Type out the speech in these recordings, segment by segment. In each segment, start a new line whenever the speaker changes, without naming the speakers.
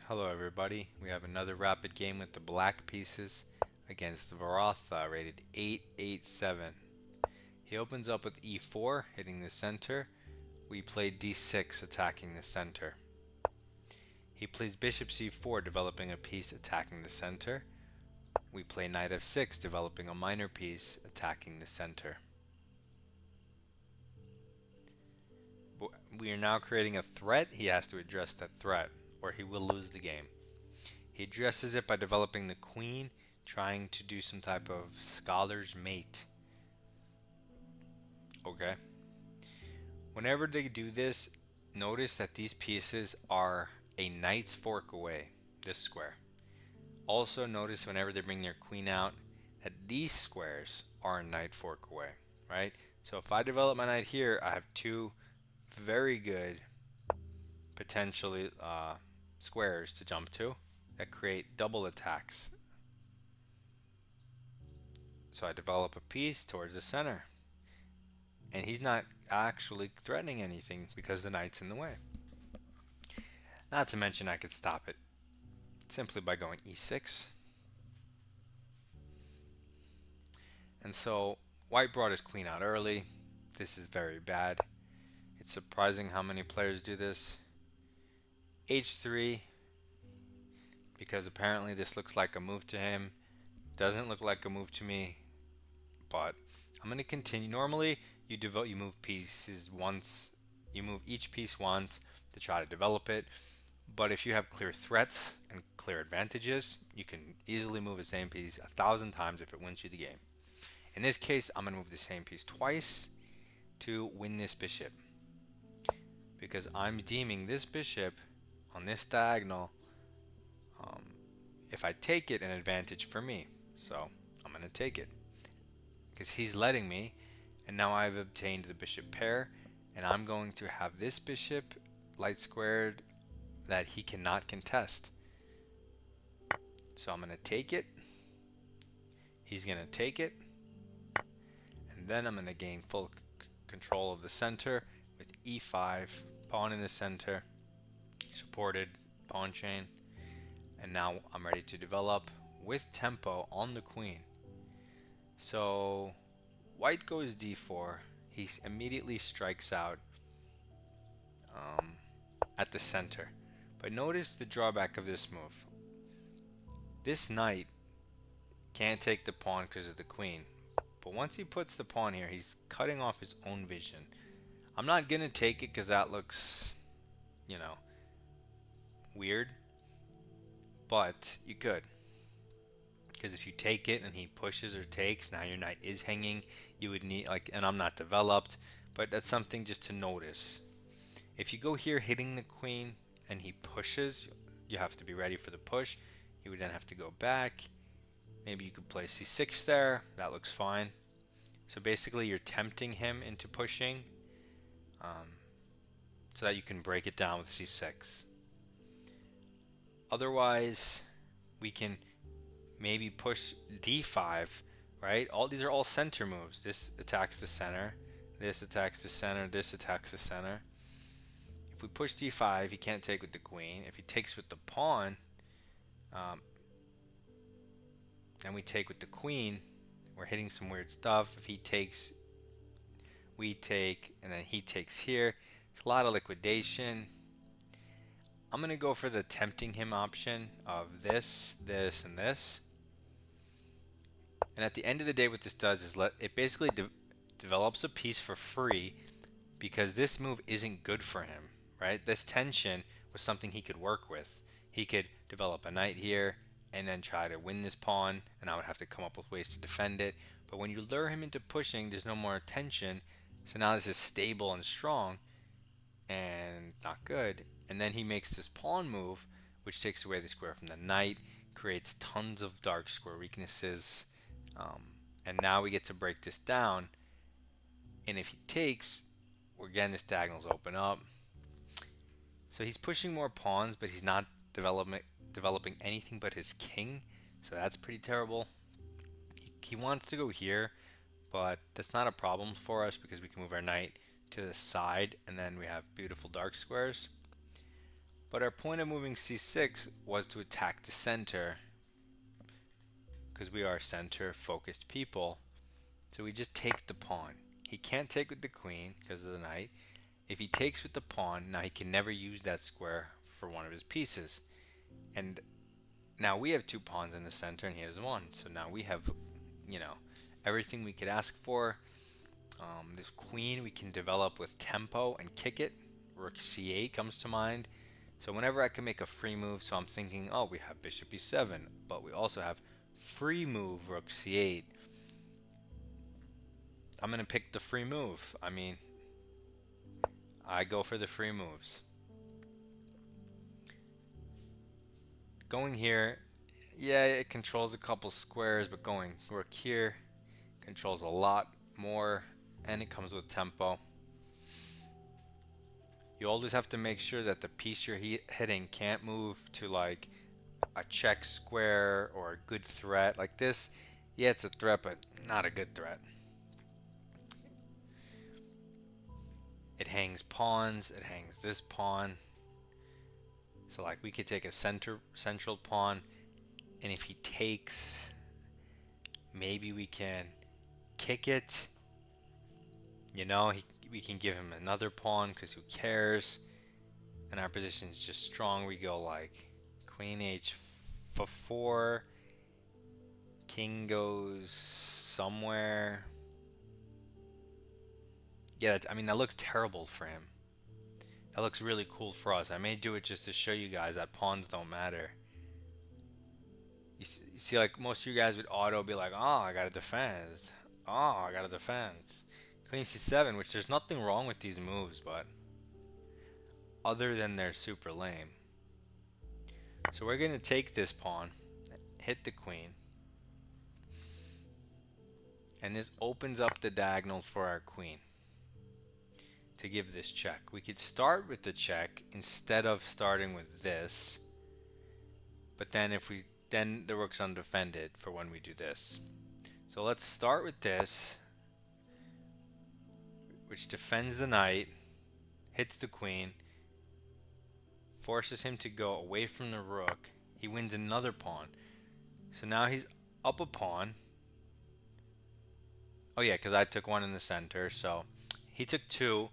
Hello everybody, we have another rapid game with the black pieces against Varatha rated 887. He opens up with e4 hitting the center. We play d6 attacking the center. He plays bishop c4 developing a piece attacking the center. We play knight f6 developing a minor piece attacking the center. We are now creating a threat. He has to address that threat or he will lose the game. He addresses it by developing the queen, trying to do some type of scholar's mate. Okay. Whenever they do this, notice that these pieces are a knight's fork away, this square. Also notice whenever they bring their queen out that these squares are a knight fork away, right? So if I develop my knight here, I have two very good potentially squares to jump to that create double attacks. So I develop a piece towards the center. And he's not actually threatening anything because the knight's in the way. Not to mention I could stop it simply by going e6. And so white brought his queen out early. This is very bad. It's surprising how many players do this. h3, because apparently this looks like a move to him. Doesn't look like a move to me, but I'm going to continue. Normally you move pieces once, you move each piece once to try to develop it. But if you have clear threats and clear advantages, you can easily move the same piece 1,000 times if it wins you the game. In this case, I'm going to move the same piece twice to win this bishop, because I'm deeming this bishop on this diagonal, if I take it, an advantage for me. So I'm going to take it because he's letting me, and now I've obtained the bishop pair, and I'm going to have this bishop light squared that he cannot contest. So I'm going to take it. He's going to take it. And then I'm going to gain full control of the center with e5, pawn in the center, supported pawn chain. And now I'm ready to develop with tempo on the queen. So white goes d4. He immediately strikes out at the center. But notice the drawback of this move. This knight can't take the pawn because of the queen. But once he puts the pawn here, he's cutting off his own vision. I'm not going to take it because that looks, weird. But you could. Because if you take it and he pushes or takes, now your knight is hanging. You would need, and I'm not developed, but that's something just to notice. If you go here hitting the queen and he pushes, you have to be ready for the push. You would then have to go back. Maybe you could play c6 there. That looks fine. So basically you're tempting him into pushing so that you can break it down with c6. Otherwise, we can maybe push d5, right? These are all center moves. This attacks the center. This attacks the center. This attacks the center. If we push d5, he can't take with the queen. If he takes with the pawn, and we take with the queen, we're hitting some weird stuff. If he takes, we take, and then he takes here. It's a lot of liquidation. I'm going to go for the tempting him option of this, this, and this. And at the end of the day, what this does is it basically develops a piece for free, because this move isn't good for him, right? This tension was something he could work with. He could develop a knight here and then try to win this pawn, and I would have to come up with ways to defend it. But when you lure him into pushing, there's no more tension. So now this is stable and strong and not good. And then he makes this pawn move, which takes away the square from the knight, creates tons of dark square weaknesses. And now we get to break this down. And if he takes, again, this diagonal's open up. So he's pushing more pawns, but he's not developing anything but his king. So that's pretty terrible. He wants to go here, but that's not a problem for us because we can move our knight to the side, and then we have beautiful dark squares. But our point of moving c6 was to attack the center, because we are center focused people. So we just take the pawn. He can't take with the queen because of the knight. If he takes with the pawn, now he can never use that square for one of his pieces. And now we have two pawns in the center and he has one. So now we have, you know, everything we could ask for. This queen we can develop with tempo and kick it. Rook c8 comes to mind. So whenever I can make a free move, so I'm thinking, oh, we have bishop e7, but we also have free move rook c8. I'm going to pick the free move. I mean, I go for the free moves. Going here, yeah, it controls a couple squares, but going rook here controls a lot more, and it comes with tempo. You always have to make sure that the piece you're hitting can't move to like a check square or a good threat. Like this, yeah, it's a threat, but not a good threat. It hangs pawns, it hangs this pawn. So like we could take a central pawn, and if he takes, maybe we can kick it. You know, we can give him another pawn because who cares? And our position is just strong. We go like queen h4, king goes somewhere. Yeah, I mean that looks terrible for him. That looks really cool for us. I may do it just to show you guys that pawns don't matter. You see, like most of you guys would auto be like, oh, I gotta defend. Oh, I gotta defend. Queen c7, which there's nothing wrong with these moves, but other than they're super lame. So we're gonna take this pawn, hit the queen, and this opens up the diagonal for our queen to give this check. We could start with the check instead of starting with this, but then then the rook's undefended for when we do this. So let's start with this, which defends the knight, hits the queen, forces him to go away from the rook. He wins another pawn. So now he's up a pawn. Oh yeah, because I took one in the center. So he took two.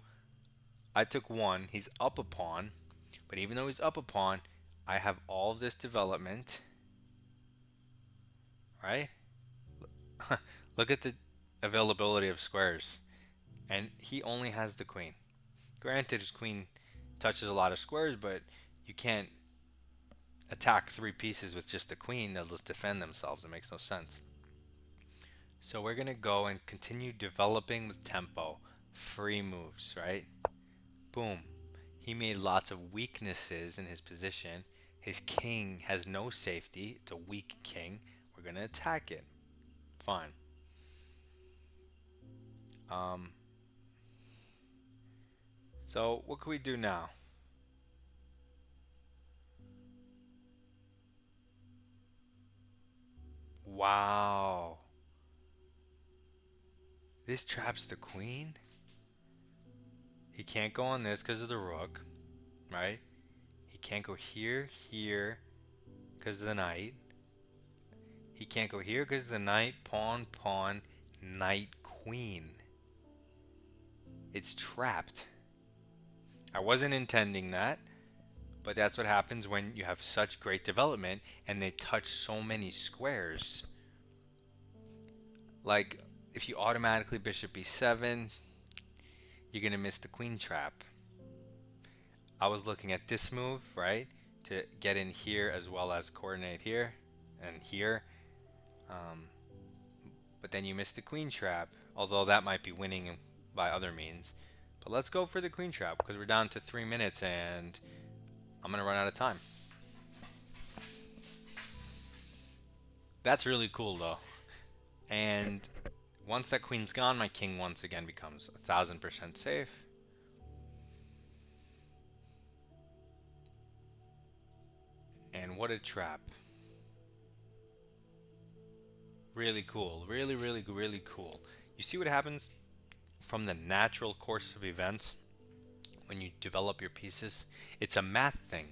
I took one. He's up a pawn. But even though he's up a pawn, I have all of this development. Right? Look at the availability of squares. And he only has the queen. Granted, his queen touches a lot of squares, but you can't attack three pieces with just the queen. They'll just defend themselves. It makes no sense. So we're going to go and continue developing with tempo. Free moves, right? Boom. He made lots of weaknesses in his position. His king has no safety. It's a weak king. We're going to attack it. Fine. So what can we do now? Wow. This traps the queen? He can't go on this because of the rook, right? He can't go here, here, because of the knight. He can't go here because of the knight, pawn, pawn, knight, queen. It's trapped. I wasn't intending that, but that's what happens when you have such great development and they touch so many squares. Like, if you automatically bishop e7, you're going to miss the queen trap. I was looking at this move, right, to get in here as well as coordinate here and here. But then you miss the queen trap, although that might be winning by other means. But let's go for the queen trap because we're down to 3 minutes and I'm going to run out of time. That's really cool though. And once that queen's gone, my king once again becomes 1000% safe. And what a trap. Really cool. Really, really, really cool. You see what happens from the natural course of events when you develop your pieces? It's a math thing.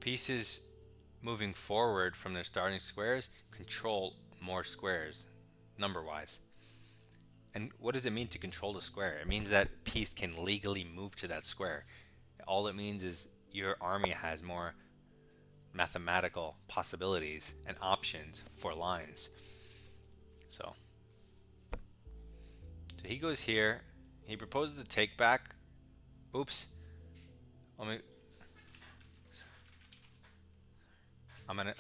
Pieces moving forward from their starting squares control more squares, number-wise. And what does it mean to control the square? It means that piece can legally move to that square. All it means is your army has more mathematical possibilities and options for lines. So he goes here. He proposes a take back. Oops. Let me.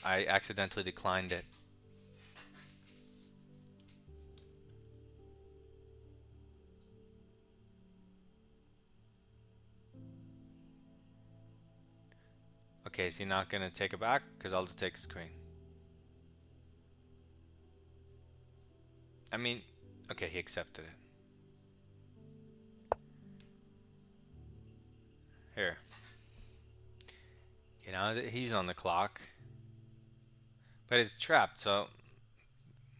I accidentally declined it. Okay, is he not gonna take it back? Because I'll just take his queen. I mean, okay, he accepted it. Here. Okay, now that he's on the clock. But it's trapped, so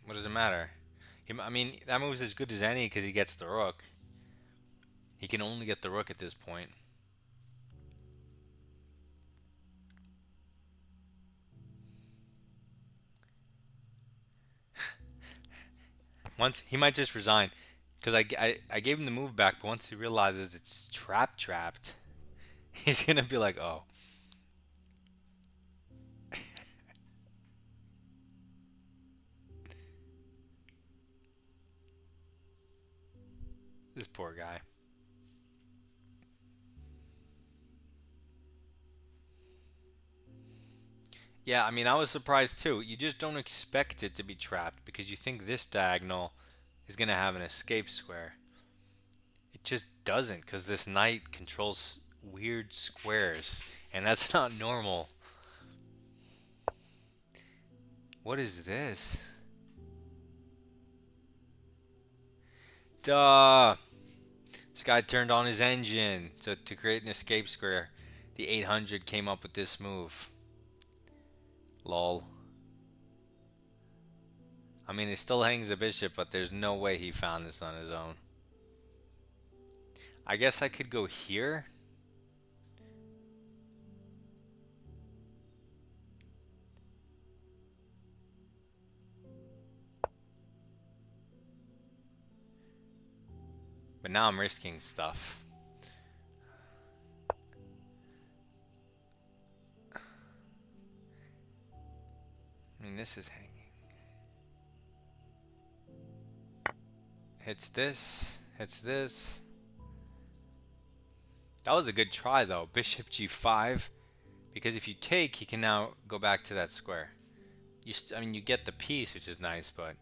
what does it matter? I mean, that move's as good as any because he gets the rook. He can only get the rook at this point. Once he might just resign because I gave him the move back, but once he realizes it's trapped, he's gonna be like, oh. This poor guy. Yeah, I mean, I was surprised too. You just don't expect it to be trapped because you think this diagonal is going to have an escape square. It just doesn't because this knight controls weird squares, and that's not normal. What is this? Duh! This guy turned on his engine to create an escape square. The 800 came up with this move. Lol. I mean, it still hangs the bishop, but there's no way he found this on his own. I guess I could go here. But now I'm risking stuff. I mean, this is hanging. Hits this. Hits this. That was a good try, though. Bishop g5. Because if you take, he can now go back to that square. I mean, you get the piece, which is nice, but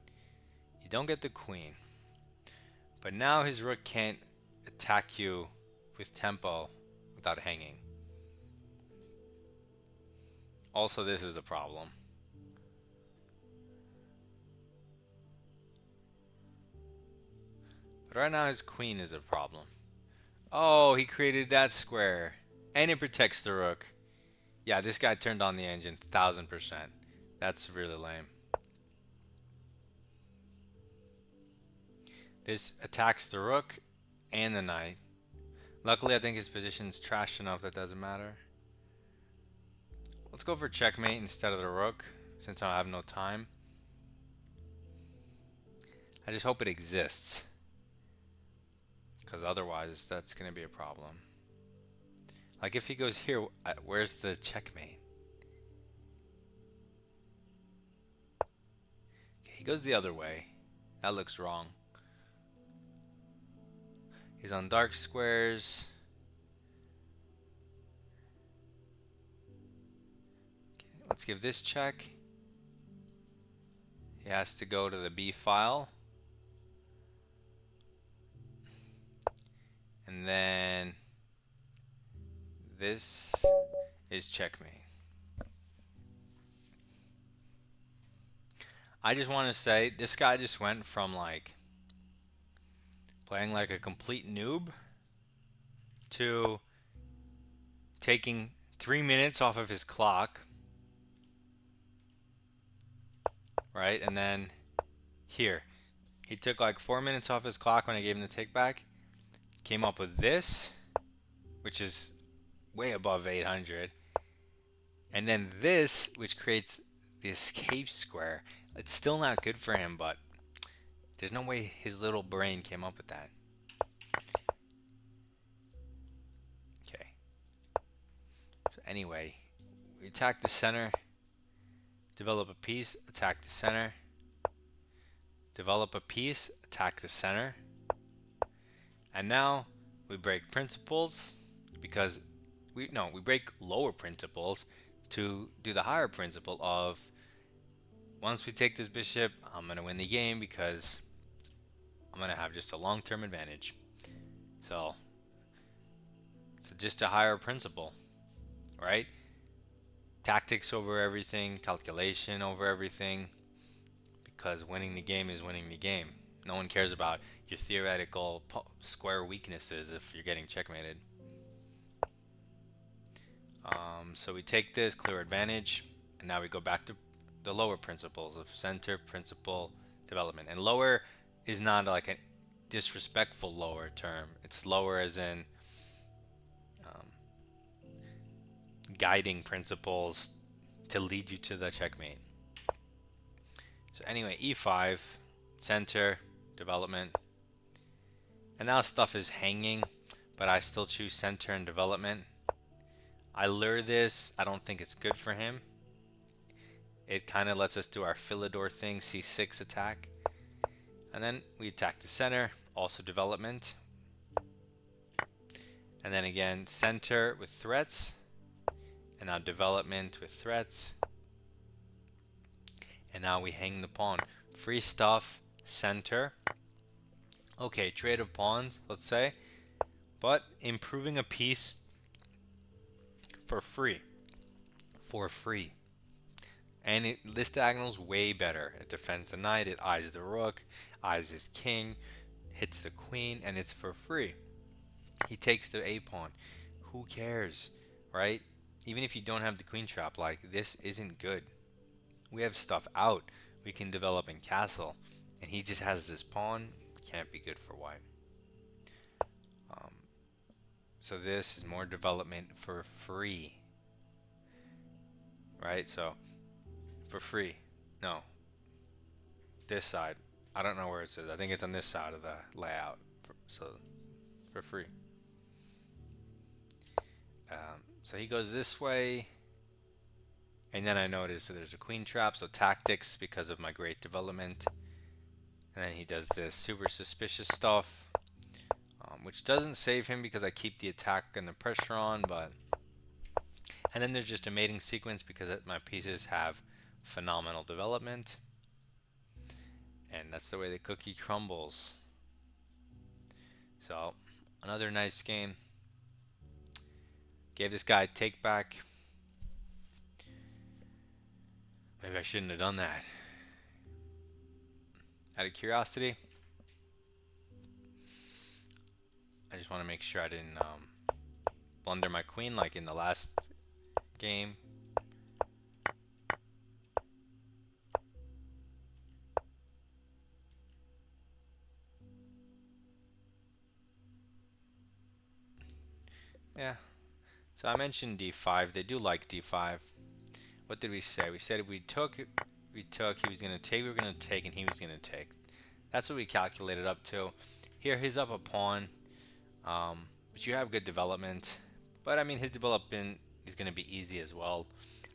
you don't get the queen. But now his rook can't attack you with tempo without hanging. Also, this is a problem. But right now his queen is a problem. Oh, he created that square. And it protects the rook. Yeah, this guy turned on the engine 1000%. That's really lame. This attacks the rook and the knight. Luckily, I think his position's trash enough that doesn't matter. Let's go for checkmate instead of the rook, since I have no time. I just hope it exists, because otherwise that's going to be a problem. Like if he goes here, where's the checkmate? Okay, he goes the other way. That looks wrong. He's on dark squares. Okay, let's give this check. He has to go to the B file. And then this is checkmate. I just want to say, this guy just went from like playing like a complete noob to taking 3 minutes off of his clock, right? And then here, he took like 4 minutes off his clock when I gave him the take back. Came up with this, which is way above 800. And then this, which creates the escape square. It's still not good for him, but there's no way his little brain came up with that. Okay. So anyway, we attack the center, develop a piece, attack the center, develop a piece, attack the center. And now we break principles because we break lower principles to do the higher principle of once we take this bishop, I'm going to win the game because I'm going to have just a long-term advantage. So it's just a higher principle, right? Tactics over everything, calculation over everything, because winning the game is winning the game. No one cares about your theoretical square weaknesses if you're getting checkmated. So we take this, clear advantage, and now we go back to the lower principles of center, principle, development. And lower is not like a disrespectful lower term. It's lower as in guiding principles to lead you to the checkmate. So anyway, e5, center, development. And now stuff is hanging, but I still choose center and development. I lure this. I don't think it's good for him. It kind of lets us do our Philidor thing, c6 attack. And then we attack the center, also development. And then again, center with threats. And now development with threats. And now we hang the pawn. Free stuff, center. Okay, trade of pawns, let's say. But improving a piece for free. For free. And this diagonal is way better. It defends the knight, it eyes the rook, eyes his king, hits the queen, and it's for free. He takes the a pawn. Who cares, right? Even if you don't have the queen trap, like, this isn't good. We have stuff out. We can develop in castle. And he just has this pawn. Can't be good for white. So this is more development for free. Right? So, for free. No. This side. I don't know where it says. I think it's on this side of the layout. So, for free. So he goes this way. And then I notice that there's a queen trap. So tactics because of my great development. And then he does this super suspicious stuff. Which doesn't save him because I keep the attack and the pressure on. But and then there's just a mating sequence because my pieces have phenomenal development. And that's the way the cookie crumbles. So, another nice game. Gave this guy a take back. Maybe I shouldn't have done that. Out of curiosity, I just want to make sure I didn't blunder my queen like in the last game. Yeah. So I mentioned d5. They do like d5. What did we say? We said if we took, he was going to take, we were going to take, and he was going to take. That's what we calculated up to. Here, he's up a pawn. But you have good development. But I mean, his development is going to be easy as well.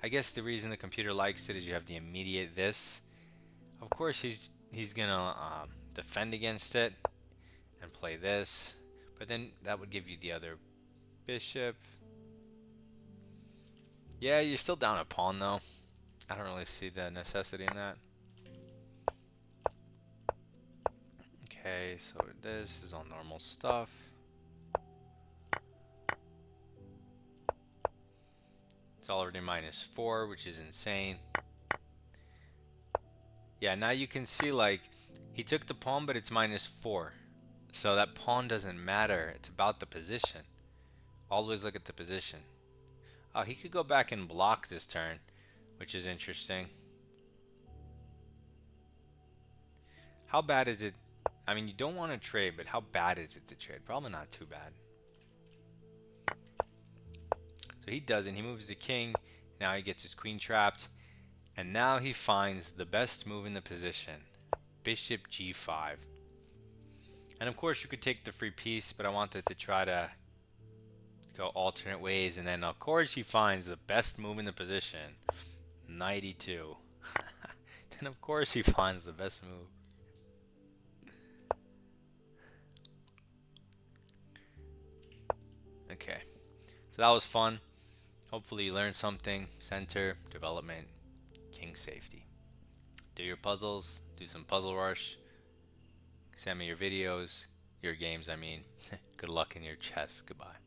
I guess the reason the computer likes it is you have the immediate this. Of course, he's going to defend against it and play this. But then that would give you the other bishop. Yeah, you're still down a pawn though. I don't really see the necessity in that. Okay, so this is all normal stuff. It's already -4, which is insane. Yeah, now you can see like he took the pawn, but it's -4. So that pawn doesn't matter. It's about the position. Always look at the position. Oh, he could go back and block this turn, which is interesting. How bad is it? I mean, you don't want to trade, but how bad is it to trade? Probably not too bad. So he doesn't. He moves the king. Now he gets his queen trapped. And now he finds the best move in the position. Bishop g5. And of course you could take the free piece, but I wanted to try to go alternate ways. And then of course he finds the best move in the position. Knight e2. Then of course he finds the best move. Okay, so that was fun. Hopefully you learned something. Center, development, king safety. Do your puzzles, do some puzzle rush. Send me your videos, your games I mean. Good luck in your chess. Goodbye.